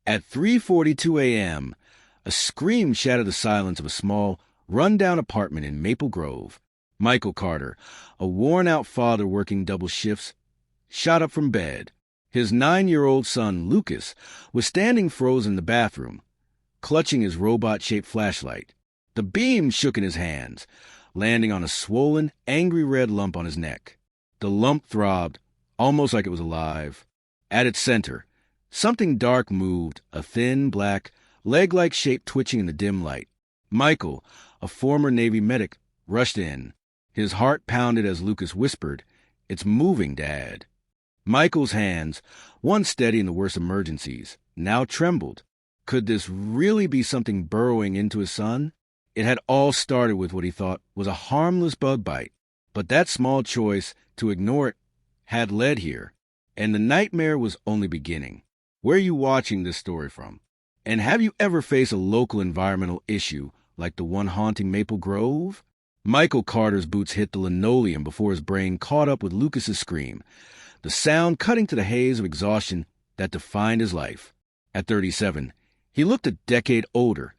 At 3:42 a.m., a scream shattered the silence of a small, run-down apartment in Maple Grove. Michael Carter, a worn-out father working double shifts, shot up from bed. His 9-year-old son, Lucas, was standing frozen in the bathroom, clutching his robot-shaped flashlight. The beam shook in his hands, landing on a swollen, angry red lump on his neck. The lump throbbed, almost like it was alive. At its center, something dark moved, a thin, black, leg-like shape twitching in the dim light. Michael, a former Navy medic, rushed in. His heart pounded as Lucas whispered, "It's moving, Dad." Michael's hands, once steady in the worst emergencies, now trembled. Could this really be something burrowing into his son? It had all started with what he thought was a harmless bug bite, but that small choice to ignore it had led here, and the nightmare was only beginning. Where are you watching this story from? And have you ever faced a local environmental issue like the one haunting Maple Grove? Michael Carter's boots hit the linoleum before his brain caught up with Lucas's scream, the sound cutting to the haze of exhaustion that defined his life. At 37, he looked a decade older,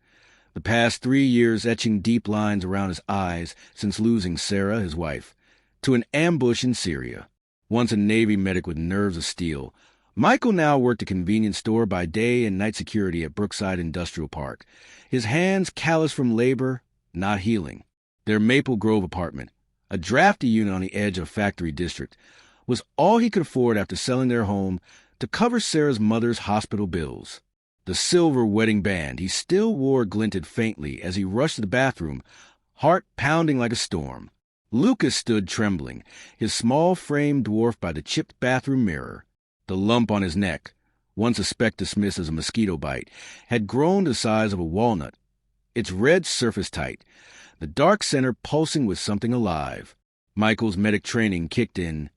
the past 3 years etching deep lines around his eyes since losing Sarah, his wife, to an ambush in Syria. Once a Navy medic with nerves of steel, Michael now worked a convenience store by day and night security at Brookside Industrial Park, his hands calloused from labor, not healing. Their Maple Grove apartment, a drafty unit on the edge of a factory district, was all he could afford after selling their home to cover Sarah's mother's hospital bills. The silver wedding band he still wore glinted faintly as he rushed to the bathroom, heart pounding like a storm. Lucas stood trembling, his small frame dwarfed by the chipped bathroom mirror. The lump on his neck, once a speck dismissed as a mosquito bite, had grown to the size of a walnut, its red surface tight, the dark center pulsing with something alive. Michael's medic training kicked in.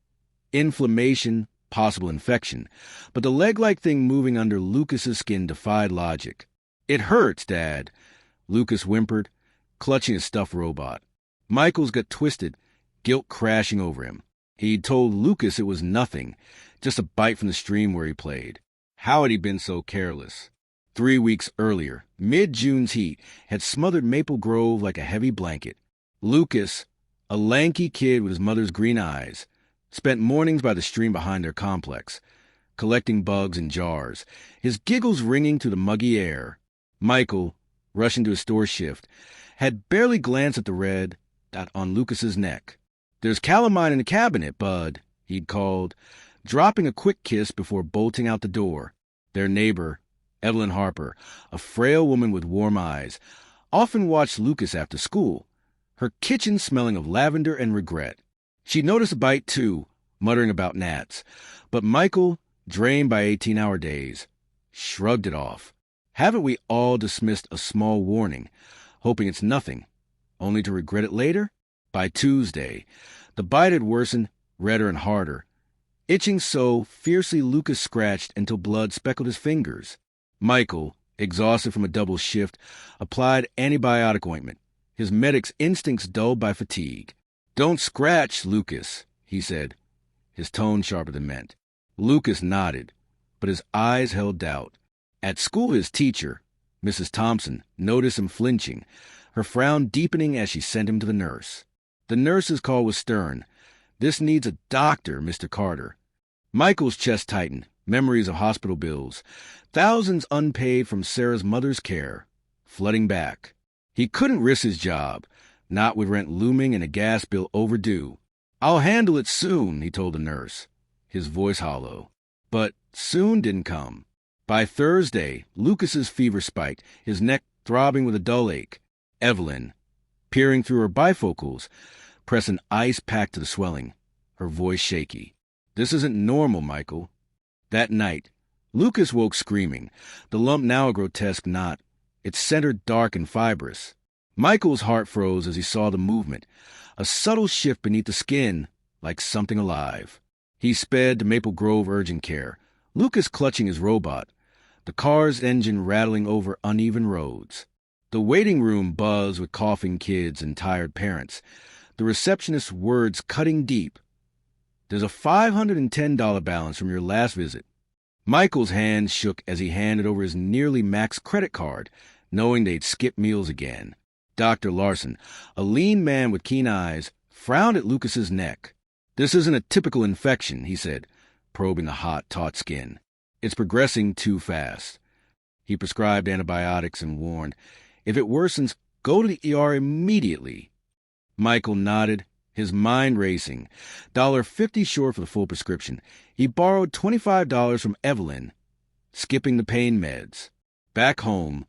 Inflammation, possible infection, but the leg-like thing moving under Lucas's skin defied logic. "It hurts, Dad," Lucas whimpered, clutching his stuffed robot. Michael's got twisted, guilt crashing over him. He'd told Lucas it was nothing, just a bite from the stream where he played. How had he been so careless? 3 weeks earlier, mid-June's heat had smothered Maple Grove like a heavy blanket. Lucas, a lanky kid with his mother's green eyes, spent mornings by the stream behind their complex, collecting bugs in jars, his giggles ringing through the muggy air. Michael, rushing to his store shift, had barely glanced at the red dot on Lucas's neck. "There's calamine in the cabinet, Bud," he'd called, dropping a quick kiss before bolting out the door. Their neighbor, Evelyn Harper, a frail woman with warm eyes, often watched Lucas after school, her kitchen smelling of lavender and regret. She noticed a bite, too, muttering about gnats, but Michael, drained by 18-hour days, shrugged it off. Haven't we all dismissed a small warning, hoping it's nothing, only to regret it later? By Tuesday, the bite had worsened, redder and harder, itching so fiercely Lucas scratched until blood speckled his fingers. Michael, exhausted from a double shift, applied antibiotic ointment, his medic's instincts dulled by fatigue. "Don't scratch, Lucas," he said, his tone sharper than meant. Lucas nodded, but his eyes held doubt. At school, his teacher, Mrs. Thompson, noticed him flinching, her frown deepening as she sent him to the nurse. The nurse's call was stern. "This needs a doctor, Mr. Carter." Michael's chest tightened, memories of hospital bills, thousands unpaid from Sarah's mother's care, flooding back. He couldn't risk his job, not with rent looming and a gas bill overdue. "I'll handle it soon," he told the nurse, his voice hollow. But soon didn't come. By Thursday, Lucas's fever spiked, his neck throbbing with a dull ache. Evelyn, peering through her bifocals, pressed an ice pack to the swelling, her voice shaky. "This isn't normal, Michael." That night, Lucas woke screaming, the lump now a grotesque knot, its center dark and fibrous. Michael's heart froze as he saw the movement, a subtle shift beneath the skin, like something alive. He sped to Maple Grove Urgent Care, Lucas clutching his robot, the car's engine rattling over uneven roads. The waiting room buzzed with coughing kids and tired parents, the receptionist's words cutting deep. "There's a $510 balance from your last visit. Michael's hands shook as he handed over his nearly max credit card, knowing they'd skip meals again. Dr. Larson, a lean man with keen eyes, frowned at Lucas's neck. "This isn't a typical infection," he said, probing the hot, taut skin. "It's progressing too fast." He prescribed antibiotics and warned, "If it worsens, go to the ER immediately." Michael nodded, his mind racing. $50 short for the full prescription. He borrowed $25 from Evelyn, skipping the pain meds. Back home,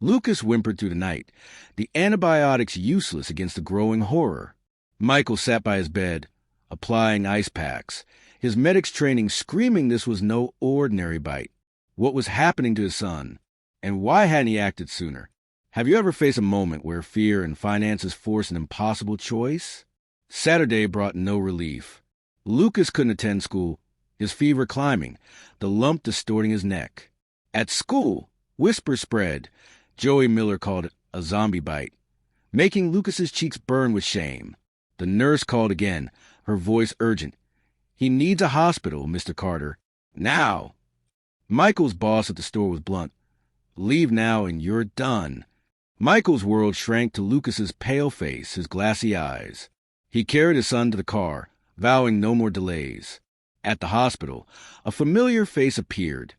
Lucas whimpered through the night, the antibiotics useless against the growing horror. Michael sat by his bed, applying ice packs, his medic's training screaming this was no ordinary bite. What was happening to his son? And why hadn't he acted sooner? Have you ever faced a moment where fear and finances forced an impossible choice? Saturday brought no relief. Lucas couldn't attend school, his fever climbing, the lump distorting his neck. At school, whispers spread. Joey Miller called it a zombie bite, making Lucas's cheeks burn with shame. The nurse called again, her voice urgent. "He needs a hospital, Mr. Carter. Now!" Michael's boss at the store was blunt. "Leave now and you're done." Michael's world shrank to Lucas's pale face, his glassy eyes. He carried his son to the car, vowing no more delays. At the hospital, a familiar face appeared.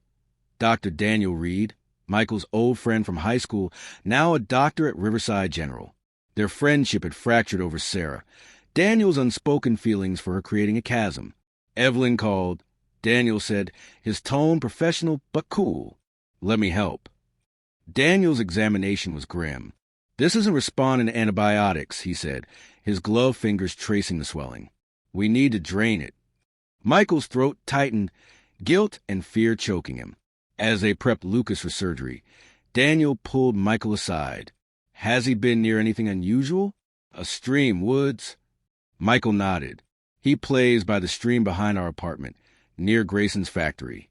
Dr. Daniel Reed, Michael's old friend from high school, now a doctor at Riverside General. Their friendship had fractured over Sarah, Daniel's unspoken feelings for her creating a chasm. Evelyn called. Daniel said, his tone professional but cool, "Let me help." Daniel's examination was grim. "This isn't responding to antibiotics," he said, his gloved fingers tracing the swelling. "We need to drain it." Michael's throat tightened, guilt and fear choking him. As they prepped Lucas for surgery, Daniel pulled Michael aside. "Has he been near anything unusual? A stream, woods?" Michael nodded. "He plays by the stream behind our apartment, near Grayson's factory."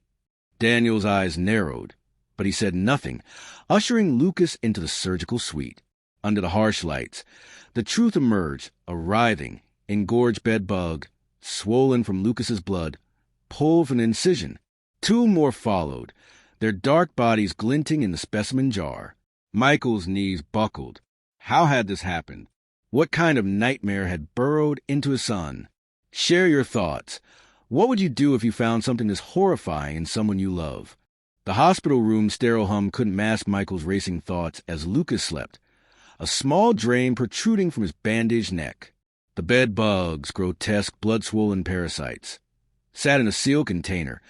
Daniel's eyes narrowed, but he said nothing, ushering Lucas into the surgical suite. Under the harsh lights, the truth emerged, a writhing, engorged bed bug, swollen from Lucas's blood, pulled from an incision. 2 more followed, their dark bodies glinting in the specimen jar. Michael's knees buckled. How had this happened? What kind of nightmare had burrowed into his son? Share your thoughts. What would you do if you found something this horrifying in someone you love? The hospital room's sterile hum couldn't mask Michael's racing thoughts as Lucas slept, a small drain protruding from his bandaged neck. The bed bugs, grotesque, blood-swollen parasites, sat in a sealed container,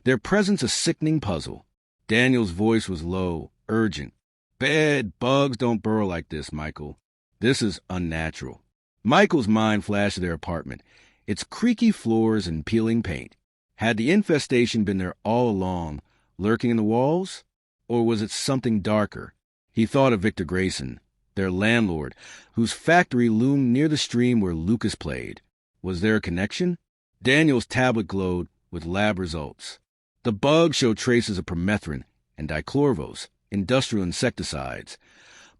their presence a sickening puzzle. Daniel's voice was low, urgent. "Bed bugs don't burrow like this, Michael. This is unnatural." Michael's mind flashed to their apartment, its creaky floors and peeling paint. Had the infestation been there all along, lurking in the walls? Or was it something darker? He thought of Victor Grayson, their landlord, whose factory loomed near the stream where Lucas played. Was there a connection? Daniel's tablet glowed with lab results. The bugs showed traces of permethrin and dichlorvos, industrial insecticides,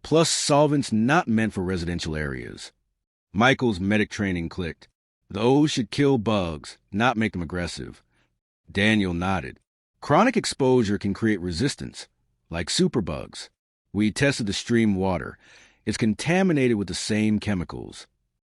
plus solvents not meant for residential areas. Michael's medic training clicked. Those should kill bugs, not make them aggressive. Daniel nodded. Chronic exposure can create resistance, like superbugs. We tested the stream water. It's contaminated with the same chemicals.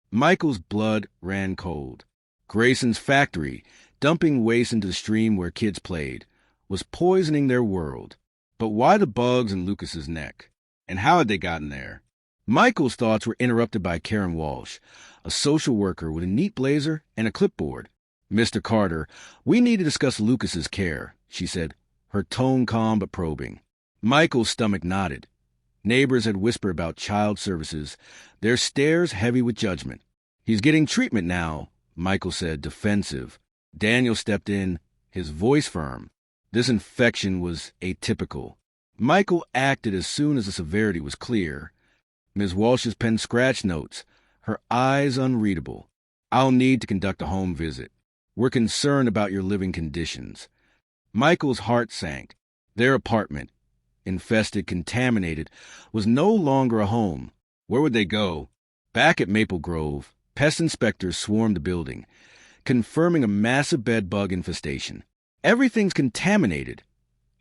Michael's blood ran cold. Grayson's factory, dumping waste into the stream where kids played, was poisoning their world. But why the bugs in Lucas's neck? And how had they gotten there? Michael's thoughts were interrupted by Karen Walsh, a social worker with a neat blazer and a clipboard. "Mr. Carter, we need to discuss Lucas's care," she said, her tone calm but probing. Michael's stomach knotted. Neighbors had whispered about child services, their stares heavy with judgment. "He's getting treatment now," Michael said, defensive. Daniel stepped in, his voice firm. This infection was atypical. Michael acted as soon as the severity was clear. Ms. Walsh's pen scratch notes, her eyes unreadable. "I'll need to conduct a home visit. We're concerned about your living conditions." Michael's heart sank. Their apartment, infested, contaminated, was no longer a home. Where would they go? Back at Maple Grove, pest inspectors swarmed the building, confirming a massive bed bug infestation. Everything's contaminated,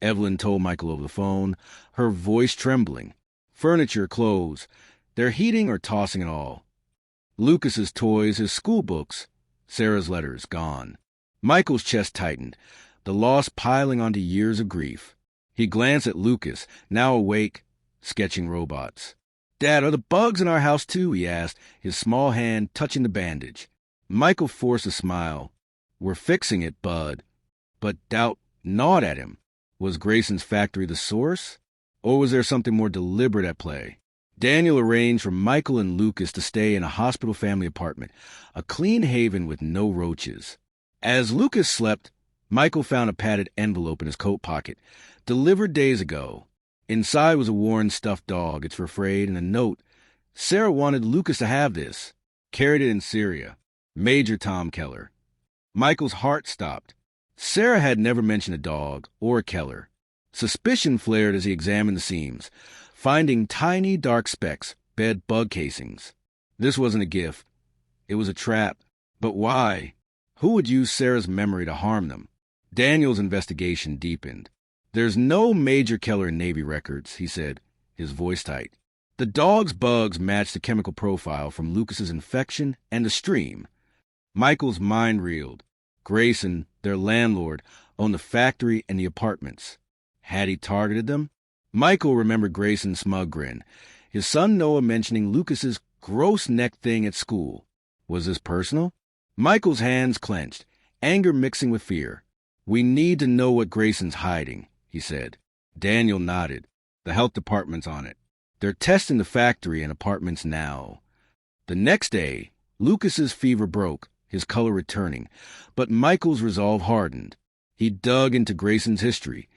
Evelyn told Michael over the phone, her voice trembling. Furniture, clothes. They're heating or tossing it all. Lucas's toys, his school books. Sarah's letters, gone. Michael's chest tightened, the loss piling onto years of grief. He glanced at Lucas, now awake, sketching robots. "Dad, are the bugs in our house too?" he asked, his small hand touching the bandage. Michael forced a smile. "We're fixing it, Bud." But doubt gnawed at him. Was Grayson's factory the source? Or was there something more deliberate at play? Daniel arranged for Michael and Lucas to stay in a hospital family apartment, a clean haven with no roaches. As Lucas slept, Michael found a padded envelope in his coat pocket, delivered days ago. Inside was a worn stuffed dog, its fur frayed, and a note. Sarah wanted Lucas to have this. Carried it in Syria. Major Tom Keller. Michael's heart stopped. Sarah had never mentioned a dog or a Keller. Suspicion flared as he examined the seams, finding tiny dark specks, bed bug casings. This wasn't a gift. It was a trap. But why? Who would use Sarah's memory to harm them? Daniel's investigation deepened. "There's no Major Keller in Navy records," he said, his voice tight. The dog's bugs matched the chemical profile from Lucas's infection and the stream. Michael's mind reeled. Grayson, their landlord, owned the factory and the apartments. Had he targeted them? Michael remembered Grayson's smug grin, his son Noah mentioning Lucas's gross neck thing at school. Was this personal? Michael's hands clenched, anger mixing with fear. "We need to know what Grayson's hiding," he said. Daniel nodded. "The health department's on it. They're testing the factory and apartments now." The next day, Lucas's fever broke, his color returning, but Michael's resolve hardened. He dug into Grayson's history,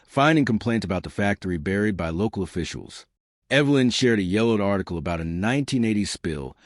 finding complaints about the factory buried by local officials. Evelyn shared a yellowed article about a 1980s spill,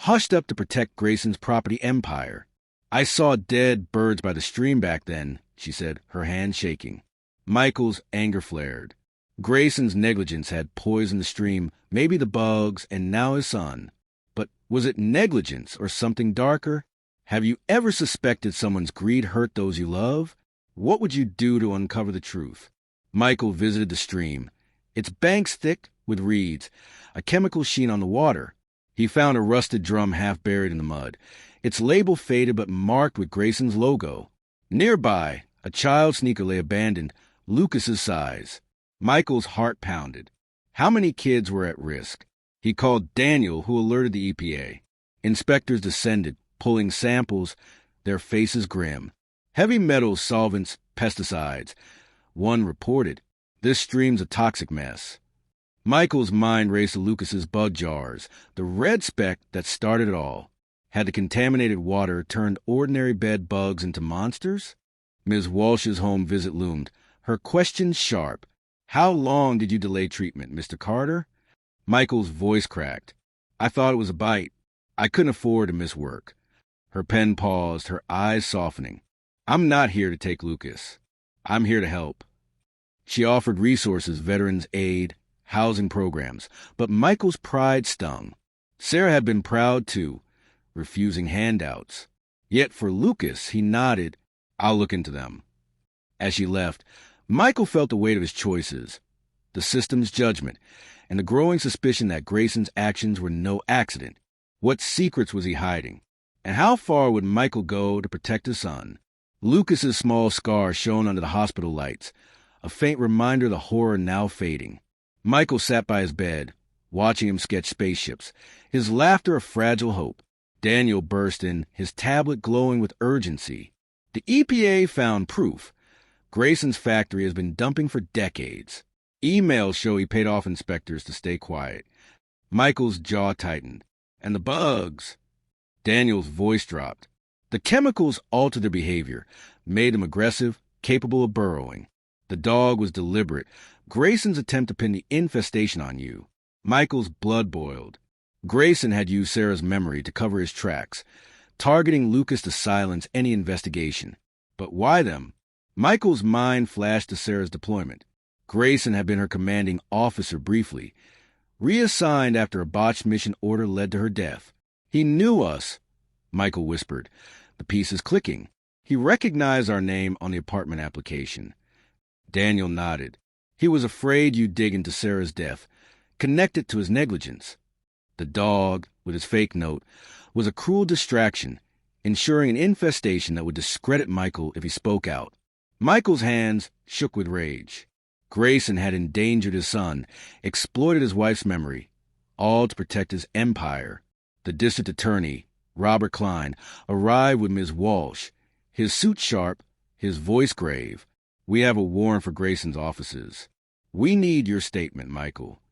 hushed up to protect Grayson's property empire. "I saw dead birds by the stream back then," she said, her hand shaking. Michael's anger flared. Grayson's negligence had poisoned the stream, maybe the bugs, and now his son. But was it negligence or something darker? Have you ever suspected someone's greed hurt those you love? What would you do to uncover the truth? Michael visited the stream, its banks thick with reeds, a chemical sheen on the water. He found a rusted drum half buried in the mud, its label faded but marked with Grayson's logo. Nearby, a child's sneaker lay abandoned, Lucas's size. Michael's heart pounded. How many kids were at risk? He called Daniel, who alerted the EPA. Inspectors descended, pulling samples, their faces grim. Heavy metals, solvents, pesticides. One reported, "This stream's a toxic mess." Michael's mind raced to Lucas's bug jars, the red speck that started it all. Had the contaminated water turned ordinary bed bugs into monsters? Ms. Walsh's home visit loomed, her questions sharp. "How long did you delay treatment, Mr. Carter?" Michael's voice cracked. "I thought it was a bite. I couldn't afford to miss work." Her pen paused, her eyes softening. "I'm not here to take Lucas. I'm here to help." She offered resources, veterans aid, housing programs, but Michael's pride stung. Sarah had been proud too, refusing handouts. Yet for Lucas, he nodded, "I'll look into them." As she left, Michael felt the weight of his choices, the system's judgment, and the growing suspicion that Grayson's actions were no accident. What secrets was he hiding? And how far would Michael go to protect his son? Lucas's small scar shone under the hospital lights, a faint reminder of the horror now fading. Michael sat by his bed, watching him sketch spaceships, his laughter a fragile hope. Daniel burst in, his tablet glowing with urgency. The EPA found proof. Grayson's factory has been dumping for decades. Emails show he paid off inspectors to stay quiet. Michael's jaw tightened. And the bugs. Daniel's voice dropped. The chemicals altered their behavior, made them aggressive, capable of burrowing. The dog was deliberate. Grayson's attempt to pin the infestation on you. Michael's blood boiled. Grayson had used Sarah's memory to cover his tracks, targeting Lucas to silence any investigation. But why them? Michael's mind flashed to Sarah's deployment. Grayson had been her commanding officer briefly, reassigned after a botched mission order led to her death. "He knew us," Michael whispered, the pieces clicking. He recognized our name on the apartment application. Daniel nodded. He was afraid you'd dig into Sarah's death, connect it to his negligence. The dog, with his fake note, was a cruel distraction, ensuring an infestation that would discredit Michael if he spoke out. Michael's hands shook with rage. Grayson had endangered his son, exploited his wife's memory, all to protect his empire. The district attorney, Robert Klein, arrived with Ms. Walsh, his suit sharp, his voice grave. "We have a warrant for Grayson's offices. We need your statement, Michael."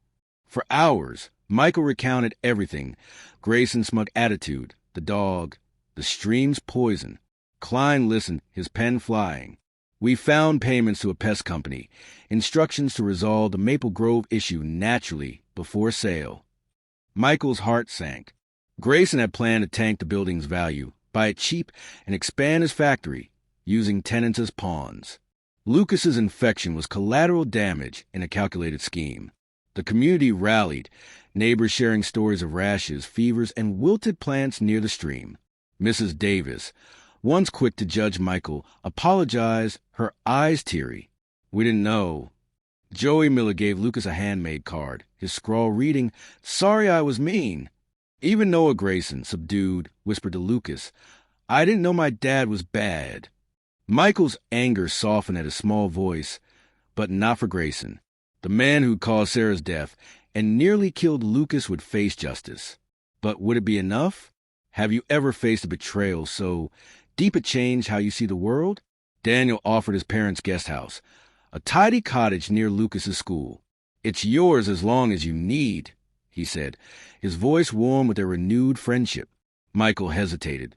For hours, Michael recounted everything: Grayson's smug attitude, the dog, the stream's poison. Klein listened, his pen flying. "We found payments to a pest company, instructions to resolve the Maple Grove issue naturally before sale." Michael's heart sank. Grayson had planned to tank the building's value, buy it cheap, and expand his factory, using tenants as pawns. Lucas's infection was collateral damage in a calculated scheme. The community rallied, neighbors sharing stories of rashes, fevers, and wilted plants near the stream. Mrs. Davis, once quick to judge Michael, apologized, her eyes teary. "We didn't know." Joey Miller gave Lucas a handmade card, his scrawl reading, "Sorry I was mean." Even Noah Grayson, subdued, whispered to Lucas, "I didn't know my dad was bad." Michael's anger softened at his small voice, but not for Grayson. The man who caused Sarah's death and nearly killed Lucas would face justice. But would it be enough? Have you ever faced a betrayal so deep it changed how you see the world? Daniel offered his parents' guest house, a tidy cottage near Lucas's school. "It's yours as long as you need," he said, his voice warm with their renewed friendship. Michael hesitated,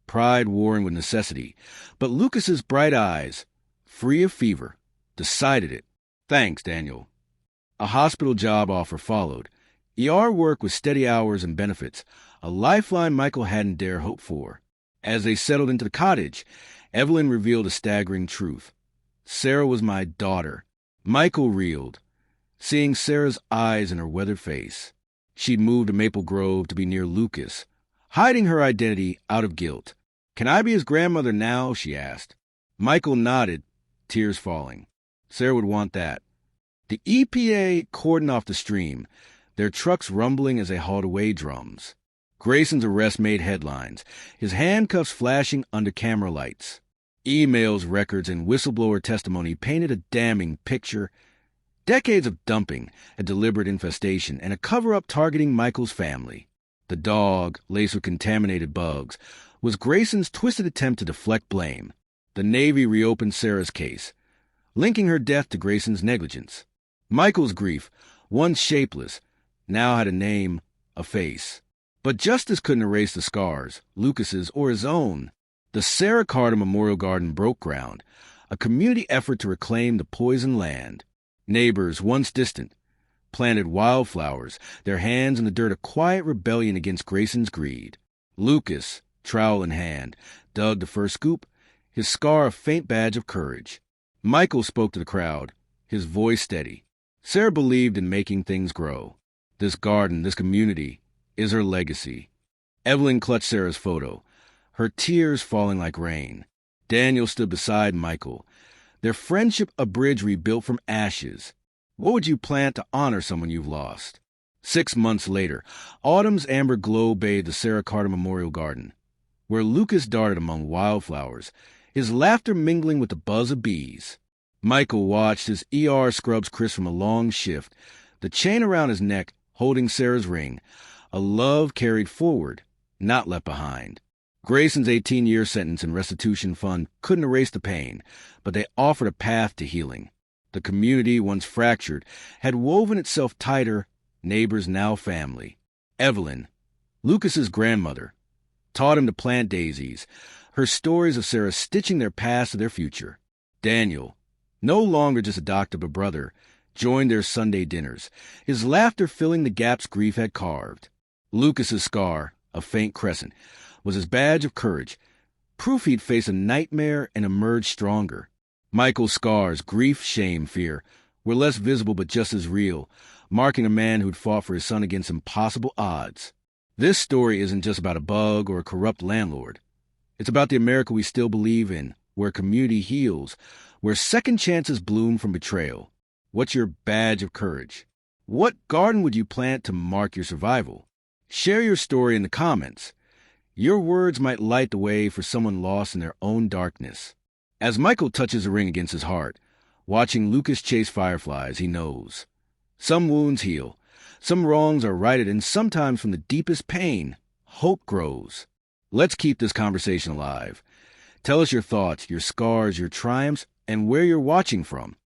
pride warring with necessity, but Lucas's bright eyes, free of fever, decided it. "Thanks, Daniel." A hospital job offer followed. ER work with steady hours and benefits, a lifeline Michael hadn't dared hope for. As they settled into the cottage, Evelyn revealed a staggering truth. "Sarah was my daughter." Michael reeled, seeing Sarah's eyes in her weathered face. She'd moved to Maple Grove to be near Lucas, hiding her identity out of guilt. "Can I be his grandmother now?" she asked. Michael nodded, tears falling. Sarah would want that. The EPA cordoned off the stream, their trucks rumbling as they hauled away drums. Grayson's arrest made headlines, his handcuffs flashing under camera lights. Emails, records, and whistleblower testimony painted a damning picture. Decades of dumping, a deliberate infestation, and a cover-up targeting Michael's family. The dog, laced with contaminated bugs, was Grayson's twisted attempt to deflect blame. The Navy reopened Sarah's case, linking her death to Grayson's negligence. Michael's grief, once shapeless, now had a name, a face. But justice couldn't erase the scars, Lucas's or his own. The Sarah Carter Memorial Garden broke ground, a community effort to reclaim the poisoned land. Neighbors, once distant, planted wildflowers, their hands in the dirt, a quiet rebellion against Grayson's greed. Lucas, trowel in hand, dug the first scoop, his scar a faint badge of courage. Michael spoke to the crowd, his voice steady. Sarah believed in making things grow. This garden, this community, is her legacy. Evelyn clutched Sarah's photo, her tears falling like rain. Daniel stood beside Michael, their friendship a bridge rebuilt from ashes. What would you plant to honor someone you've lost? 6 months later, autumn's amber glow bathed the Sarah Carter Memorial Garden, where Lucas darted among wildflowers, his laughter mingling with the buzz of bees. Michael watched his ER scrubs crisp from a long shift, the chain around his neck holding Sarah's ring, a love carried forward, not left behind. Grayson's 18-year sentence and restitution fund couldn't erase the pain, but they offered a path to healing. The community, once fractured, had woven itself tighter, neighbors now family. Evelyn, Lucas's grandmother, taught him to plant daisies, her stories of Sarah stitching their past to their future. Daniel, no longer just a doctor but brother, joined their Sunday dinners, his laughter filling the gaps grief had carved. Lucas's scar, a faint crescent, was his badge of courage, proof he'd face a nightmare and emerge stronger. Michael's scars, grief, shame, fear, were less visible but just as real, marking a man who'd fought for his son against impossible odds. This story isn't just about a bug or a corrupt landlord. It's about the America we still believe in, where community heals, where second chances bloom from betrayal. What's your badge of courage? What garden would you plant to mark your survival? Share your story in the comments. Your words might light the way for someone lost in their own darkness. As Michael touches a ring against his heart, watching Lucas chase fireflies, he knows. Some wounds heal, some wrongs are righted, and sometimes from the deepest pain, hope grows. Let's keep this conversation alive. Tell us your thoughts, your scars, your triumphs, and where you're watching from.